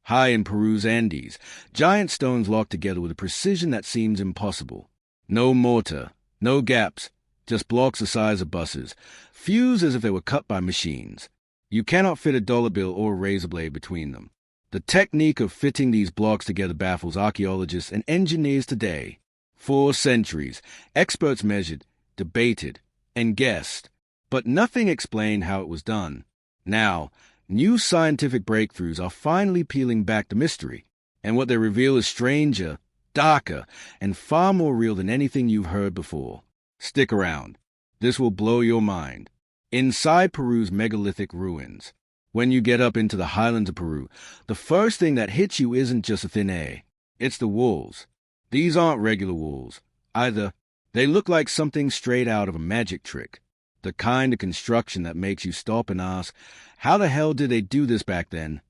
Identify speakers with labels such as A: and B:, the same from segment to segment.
A: High in Peru's Andes, giant stones locked together with a precision that seems impossible. No mortar, no gaps, just blocks the size of buses, fused as if they were cut by machines. You cannot fit a dollar bill or a razor blade between them. The technique of fitting these blocks together baffles archaeologists and engineers today. For centuries, experts measured, debated, and guessed, but nothing explained how it was done. Now, new scientific breakthroughs are finally peeling back the mystery, and what they reveal is stranger, darker, and far more real than anything you've heard before. Stick around. This will blow your mind. Inside Peru's megalithic ruins, when you get up into the highlands of Peru, the first thing that hits you isn't just a thin air. It's the walls. These aren't regular walls, either. They look like something straight out of a magic trick. The kind of construction that makes you stop and ask, how the hell did they do this back then?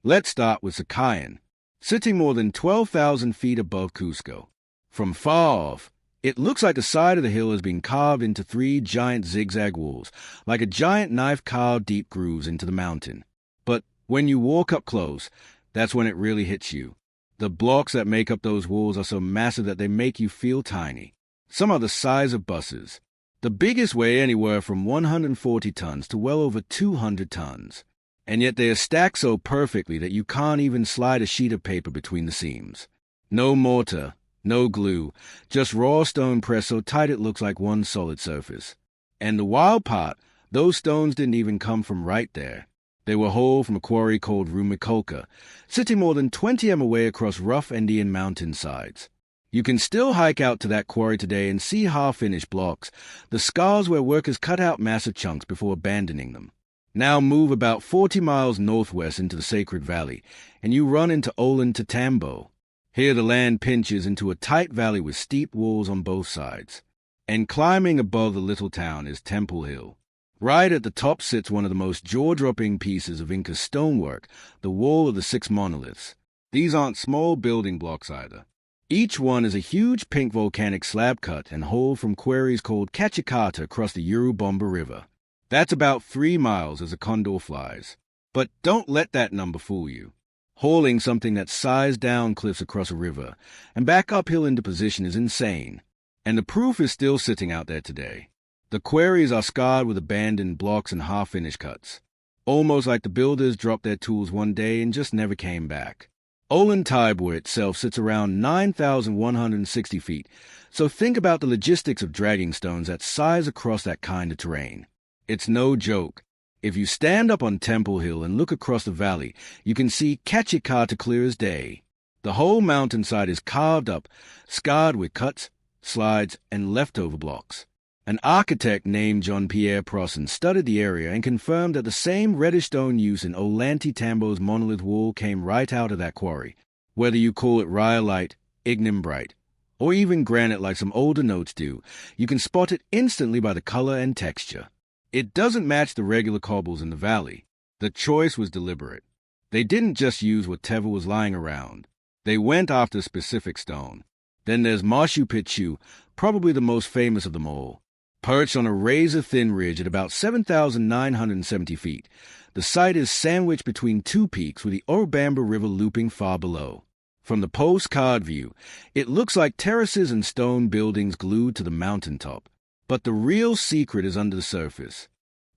A: Let's start with Sakayan, sitting more than 12,000 feet above Cusco. From far off, it looks like the side of the hill has been carved into 3 giant zigzag walls, like a giant knife carved deep grooves into the mountain. But when you walk up close, that's when it really hits you. The blocks that make up those walls are so massive that they make you feel tiny. Some are the size of buses. The biggest weigh anywhere from 140 tons to well over 200 tons. And yet they are stacked so perfectly that you can't even slide a sheet of paper between the seams. No mortar, no glue, just raw stone pressed so tight it looks like one solid surface. And the wild part, those stones didn't even come from right there. They were hauled from a quarry called Rumicolca, sitting more than 20 m away across rough Andean mountainsides. You can still hike out to that quarry today and see half-finished blocks, the scars where workers cut out massive chunks before abandoning them. Now move about 40 miles northwest into the Sacred Valley, and you run into Ollantaytambo. Here the land pinches into a tight valley with steep walls on both sides. And climbing above the little town is Temple Hill. Right at the top sits one of the most jaw-dropping pieces of Inca stonework, the Wall of the 6 Monoliths. These aren't small building blocks either. Each one is a huge pink volcanic slab cut and hauled from quarries called Cachicata across the Urubamba River. That's about 3 miles as a condor flies. But don't let that number fool you. Hauling something that sized down cliffs across a river and back uphill into position is insane. And the proof is still sitting out there today. The quarries are scarred with abandoned blocks and half-finished cuts. Almost like the builders dropped their tools one day and just never came back. Ollantaytambo itself sits around 9,160 feet, so think about the logistics of dragging stones that size across that kind of terrain. It's no joke. If you stand up on Temple Hill and look across the valley, you can see Cachicata clear as day. The whole mountainside is carved up, scarred with cuts, slides, and leftover blocks. An architect named Jean-Pierre Prosson studied the area and confirmed that the same reddish stone used in Ollantaytambo's monolith wall came right out of that quarry. Whether you call it rhyolite, ignimbrite, or even granite like some older notes do, you can spot it instantly by the color and texture. It doesn't match the regular cobbles in the valley. The choice was deliberate. They didn't just use whatever was lying around. They went after a specific stone. Then there's Machu Picchu, probably the most famous of them all. Perched on a razor-thin ridge at about 7,970 feet, the site is sandwiched between 2 peaks with the Urubamba River looping far below. From the postcard view, it looks like terraces and stone buildings glued to the mountaintop. But the real secret is under the surface.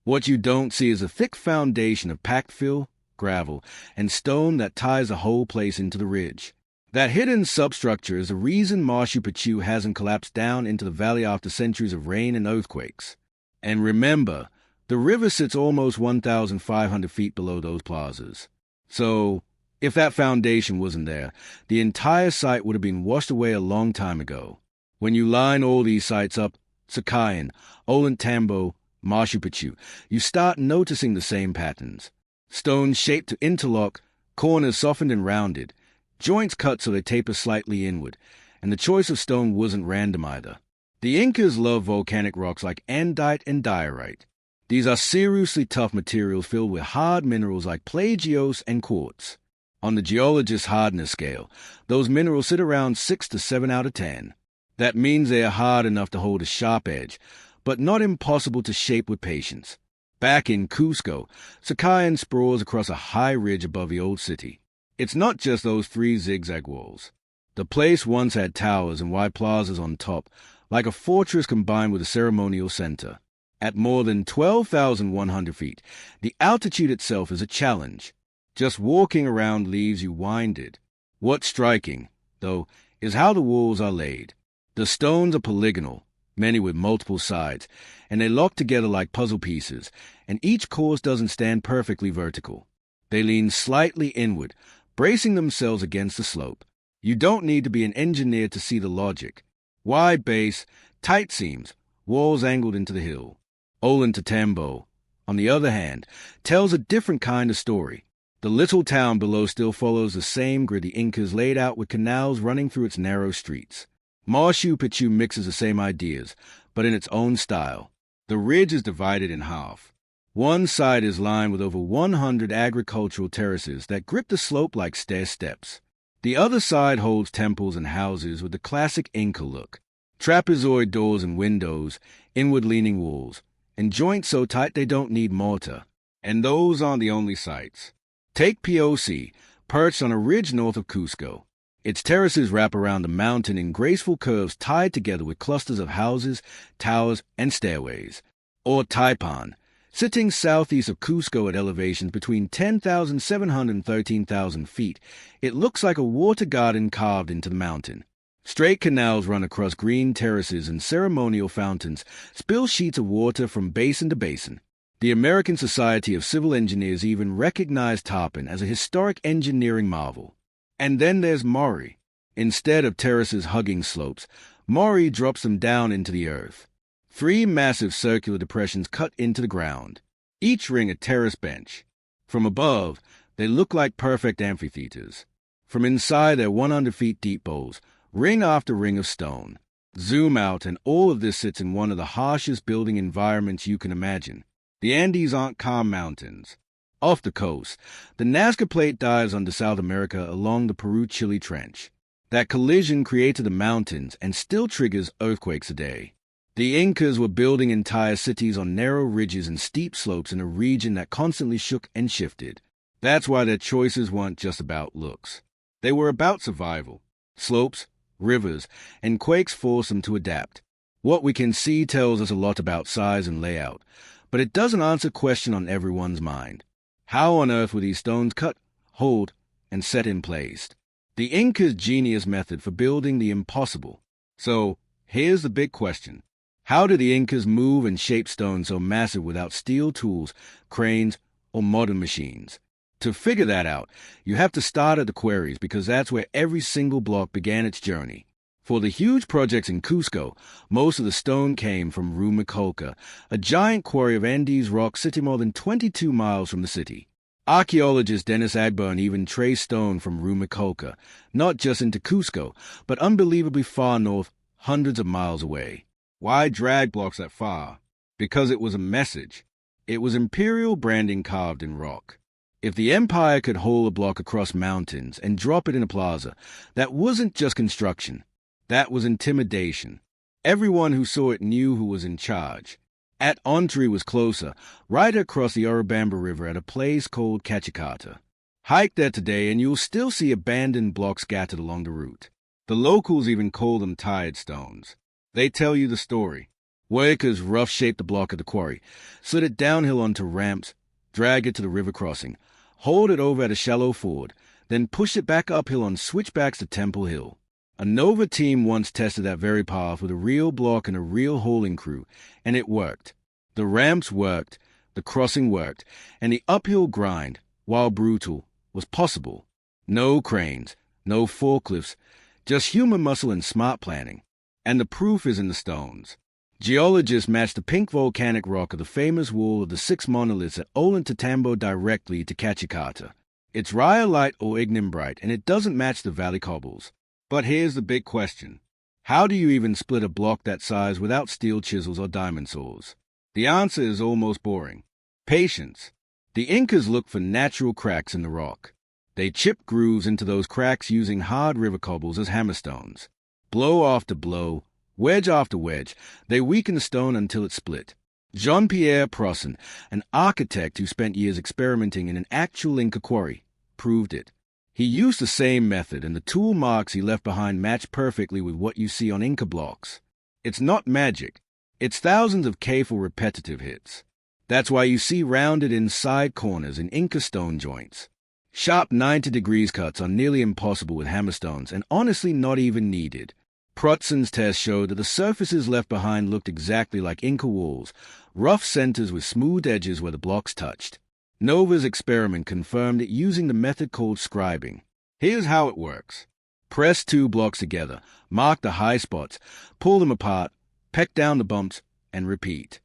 A: What you don't see is a thick foundation of packed fill, gravel, and stone that ties the whole place into the ridge. That hidden substructure is the reason Machu Picchu hasn't collapsed down into the valley after centuries of rain and earthquakes. And remember, the river sits almost 1,500 feet below those plazas. So, if that foundation wasn't there, the entire site would have been washed away a long time ago. When you line all these sites up, Sakayan, Ollantaytambo, Machu Picchu, you start noticing the same patterns. Stones shaped to interlock, corners softened and rounded, joints cut so they taper slightly inward, and the choice of stone wasn't random either. The Incas loved volcanic rocks like andesite and diorite. These are seriously tough materials filled with hard minerals like plagios and quartz. On the geologist's hardness scale, those minerals sit around 6 to 7 out of 10. That means they are hard enough to hold a sharp edge, but not impossible to shape with patience. Back in Cusco, Sakayan sprawls across a high ridge above the old city. It's not just those three zigzag walls. The place once had towers and wide plazas on top, like a fortress combined with a ceremonial center. At more than 12,100 feet, the altitude itself is a challenge. Just walking around leaves you winded. What's striking, though, is how the walls are laid. The stones are polygonal, many with multiple sides, and they lock together like puzzle pieces, and each course doesn't stand perfectly vertical. They lean slightly inward, bracing themselves against the slope. You don't need to be an engineer to see the logic. Wide base, tight seams, walls angled into the hill. Ollantaytambo, on the other hand, tells a different kind of story. The little town below still follows the same grid the Incas laid out with canals running through its narrow streets. Machu Picchu mixes the same ideas, but in its own style. The ridge is divided in half. One side is lined with over 100 agricultural terraces that grip the slope like stair steps. The other side holds temples and houses with the classic Inca look. Trapezoid doors and windows, inward-leaning walls, and joints so tight they don't need mortar. And those aren't the only sites. Take POC, perched on a ridge north of Cusco. Its terraces wrap around the mountain in graceful curves tied together with clusters of houses, towers, and stairways. Or Taipan, sitting southeast of Cusco at elevations between 10,700 and 13,000 feet, it looks like a water garden carved into the mountain. Straight canals run across green terraces and ceremonial fountains spill sheets of water from basin to basin. The American Society of Civil Engineers even recognized Taipan as a historic engineering marvel. And then there's Maury. Instead of terraces hugging slopes, Maury drops them down into the earth. 3 massive circular depressions cut into the ground, each ring a terrace bench. From above, they look like perfect amphitheaters. From inside, they're 100 feet deep bowls, ring after ring of stone. Zoom out, and all of this sits in one of the harshest building environments you can imagine. The Andes aren't calm mountains. Off the coast, the Nazca Plate dives under South America along the Peru-Chile Trench. That collision created the mountains and still triggers earthquakes a day. The Incas were building entire cities on narrow ridges and steep slopes in a region that constantly shook and shifted. That's why their choices weren't just about looks. They were about survival. Slopes, rivers, and quakes forced them to adapt. What we can see tells us a lot about size and layout, but it doesn't answer a question on everyone's mind. How on earth were these stones cut, hauled, and set in place? The Incas' genius method for building the impossible. So, here's the big question. How did the Incas move and shape stones so massive without steel tools, cranes, or modern machines? To figure that out, you have to start at the quarries because that's where every single block began its journey. For the huge projects in Cusco, most of the stone came from Rumicolca, a giant quarry of Andes rock sitting more than 22 miles from the city. Archaeologist Dennis Agburn even traced stone from Rumicolca, not just into Cusco, but unbelievably far north, hundreds of miles away. Why drag blocks that far? Because it was a message. It was imperial branding carved in rock. If the empire could haul a block across mountains and drop it in a plaza, that wasn't just construction. That was intimidation. Everyone who saw it knew who was in charge. At Ontri was closer, right across the Urubamba River at a place called Cachicata. Hike there today and you'll still see abandoned blocks scattered along the route. The locals even call them tired stones. They tell you the story. Workers rough-shaped the block at the quarry, slid it downhill onto ramps, dragged it to the river crossing, hauled it over at a shallow ford, then pushed it back uphill on switchbacks to Temple Hill. A Nova team once tested that very path with a real block and a real hauling crew, and it worked. The ramps worked, the crossing worked, and the uphill grind, while brutal, was possible. No cranes, no forklifts, just human muscle and smart planning. And the proof is in the stones. Geologists matched the pink volcanic rock of the famous wall of the 6 monoliths at Ollantaytambo directly to Cachicata. It's rhyolite or ignimbrite, and it doesn't match the valley cobbles. But here's the big question. How do you even split a block that size without steel chisels or diamond saws? The answer is almost boring. Patience. The Incas looked for natural cracks in the rock. They chipped grooves into those cracks using hard river cobbles as hammerstones. Blow after blow, wedge after wedge, they weakened the stone until it split. Jean-Pierre Prosson, an architect who spent years experimenting in an actual Inca quarry, proved it. He used the same method, and the tool marks he left behind match perfectly with what you see on Inca blocks. It's not magic. It's thousands of careful repetitive hits. That's why you see rounded-in side corners in Inca stone joints. Sharp 90 degrees cuts are nearly impossible with hammerstones, and honestly not even needed. Protson's test showed that the surfaces left behind looked exactly like Inca walls, rough centers with smooth edges where the blocks touched. Nova's experiment confirmed it using the method called scribing. Here's how it works. Press 2 blocks together, mark the high spots, pull them apart, peck down the bumps, and repeat.